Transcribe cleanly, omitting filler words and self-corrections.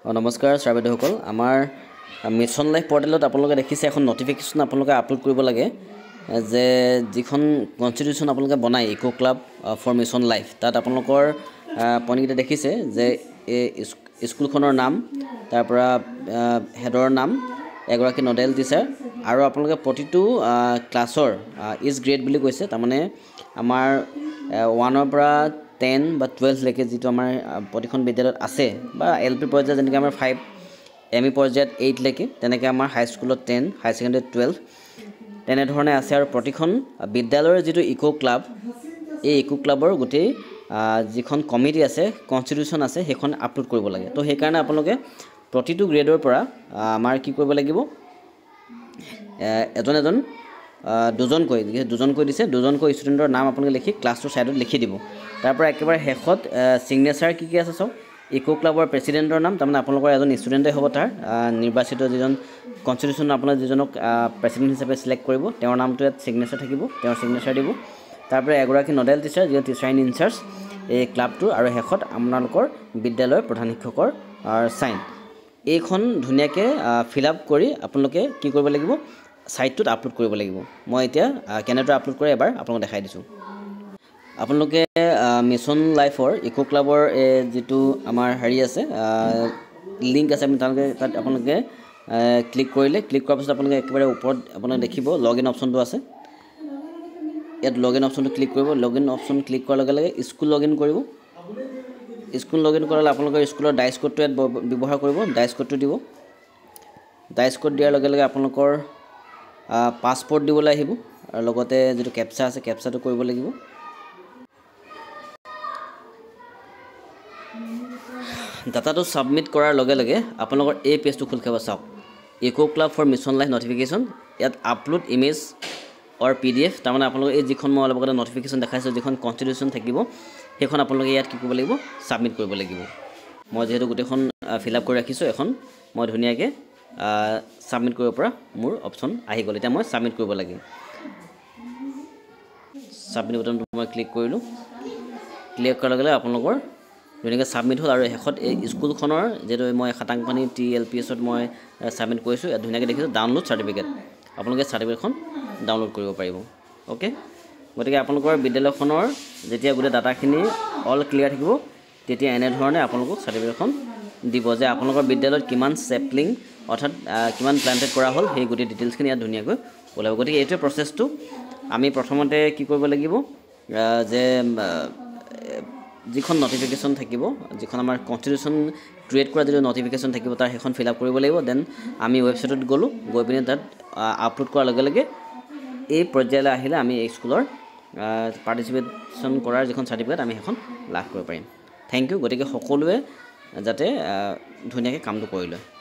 নমস্কাৰ শ্ৰাৱিদসকল আমাৰ mission life পৰ্টেলত আপোনালোকে দেখিছে এখন নটিফিকেশ্যন আপোনালোকে আপলোড কৰিব লাগে যে যিখন কনষ্টিটিউশ্যন আপোনালোকে বনায় eco club for mission life তাত আপোনালোকৰ পইণ্টকেইটা দেখিছে যে এই স্কুলখনৰ নাম তাৰ পৰা হেডৰ নাম এগৰাকী নডেল টিচাৰ আৰু আপোনালোকে প্ৰতিটো ক্লাছৰ ইজ গ্ৰেড বুলি কৈছে তাৰমানে আমাৰ 1 পৰা 10 বা 12 লৈকে যেটো আমাৰ প্ৰতিখন বিদ্যালয়ত আছে বা এলপি পৰ্যায়ত যেনেকৈ আমাৰ 5 এমই পৰ্যায়ত 8 লৈকে তেনেকৈ আমাৰ হাই স্কুলত 10 হাই সেকেন্ডাৰীত 12 তেনে ধৰণে আছে আৰু প্ৰতিখন বিদ্যালয়ৰ যেটো ইকো ক্লাব এই ইকো ক্লাবৰ গোটেই যিখন কমিটি আছে কনষ্টিটিউশ্যন আছে সেইখন আপলোড কৰিব লাগে তো সেই কাৰণে আপোনালোকে প্ৰতিটো গ্ৰেডৰ পৰা আমাৰ কি কৰিব লাগিব এজন দুজনকৈ দিছে দুজনকৈ ষ্টুডেণ্টৰ নাম আপোনালোকে লিখি ক্লাছটোৰ সাইডত লিখি দিব তাৰ পৰা একেবাৰে শেষত সিগনেচাৰ কি আছে সব ইকো ক্লাবৰ প্ৰেসিডেন্টৰ নাম তাৰমানে আপোনালোকৰ এজন ষ্টুডেণ্টে হ'ব তাৰ নিৰ্বাচিত যিজন কনষ্টিটিউশ্যন আপোনাৰ যিজনক প্ৰেসিডেন্ট হিচাপে সিলেক্ট কৰিব তেওঁৰ নামটো ইয়াত সিগনেচাৰ থাকিব তেওঁৰ সিগনেচাৰ দিব তাৰ পৰা এগৰাকী নডেল টিচাৰ যিজন টিচাৰ ইন ইনচাৰ্জ এই ক্লাবটো আৰু শেষত আপোনালোকৰ বিদ্যালয়ৰ প্ৰধান শিক্ষকৰ সাইন এইখন ধুনীয়াকৈ ফিল আপ কৰি আপোনালোকে কি কৰিব লাগিব সাইটটোত আপলোড কৰিব লাগিব মই এতিয়া কেনেদৰে আপলোড কৰে এবাৰ আপোনালোকক দেখাই দিছোঁ আপোনালোকে মিছন লাইফৰ ইকো ক্লাবৰ যেটো আমাৰ হেৰি আছে লিংক আছে তাত আপোনালোকে ক্লিক কৰিলে ক্লিক কৰাৰ পিছত আপোনালোকে একেবাৰে ওপৰত আপোনালোকে দেখিব লগইন অপচনটো আছে ইয়াত লগইন অপচনটো ক্লিক কৰিব লগইন অপচন ক্লিক কৰাৰ লগে লগে স্কুল লগইন কৰিব স্কুল লগইন কৰালে আপোনালোকৰ স্কুলৰ ডাইচ কোডটো ইয়াত ব্যৱহাৰ কৰিব ডাইচ কোডটো দিব ডাইচ কোড দিয়াৰ লগে লগে আপোনালোকৰ পাছপোৰ্ট দিবলৈ আহিব আৰু লগতে যেটো কেপচা আছে কেপচাটো কৰিব লাগিব ডাটাটো সাবমিট কৰাৰ লগে লগে আপোনালোকৰ এই পেজটো খুল খাব চাওক eco club for mission life notification ইয়াত আপলোড ইমেজ অৰ পিডিএফ তাৰমানে আপোনালোকে এই যিখন মই অলপ আগতে নটিফিকেশ্যন দেখাইছোঁ যিখন কনষ্টিটিউশ্যন থাকিব সেইখন আপোনালোকে ইয়াত কি কৰিব লাগিব সাবমিট কৰিব লাগিব মই যেহেতু গোটেইখন ফিল আপ কৰি ৰাখিছোঁ এখন মই ধুনীয়াকৈ সাবমিট কৰিব পৰা মোৰ অপচন আহি গ'ল এতিয়া মই সাবমিট কৰিব লাগে সাবমিট বটনটো মই ক্লিক কৰিলোঁ ক্লিক কৰাৰ লগে লগে আপোনালোকৰ ধুনীয়াকৈ সাবমিট হ'ল আৰু শেষত এই স্কুলখনৰ যেটো মই খাটাংপানী TLPSত মই সাবমিট কৰিছোঁ ইয়াত ধুনীয়াকৈ দেখিছোঁ ডাউনলোড চাৰ্টিফিকেট আপোনালোকে চাৰ্টিফিকেটখন ডাউনলোড কৰিব পাৰিব ওকে গতিকে আপোনালোকৰ বিদ্যালয়খনৰ যেতিয়া গোটেই ডাটাখিনি অল ক্লিয়াৰ থাকিব তেতিয়া এনে ধৰণে আপোনালোকক চাৰ্টিফিকেটখন দিব যে আপোনালোকৰ বিদ্যালয়ত কিমান সেপলিং অৰ্থাৎ কিমান প্লান্টেড কৰা হ'ল সেই গোটেই ডিটেইলছখিনি ইয়াত ধুনীয়াকৈ ওলাব গতিকে এইটো প্ৰসেছটো আমি প্ৰথমতে কি কৰিব লাগিব যে যিখন নটিফিকেশ্যন থাকিব যিখন আমাৰ কনষ্টিটিউশ্যন ক্ৰিয়েট কৰা যিটো নটিফিকেশ্যন থাকিব তাৰ সেইখন ফিল আপ কৰিব লাগিব দেন আমি ৱেবছাইটত গ'লোঁ গৈ পিনে তাত আপলোড কৰাৰ লগে লগে এই পৰ্যায়লৈ আহিলে আমি এই স্কুলৰ পাৰ্টিচিপেশ্যন কৰাৰ যিখন চাৰ্টিফিকেট আমি সেইখন লাভ কৰিব পাৰিম থেংক ইউ গতিকে সকলোৱে যাতে ধুনীয়াকৈ কামটো কৰি লয়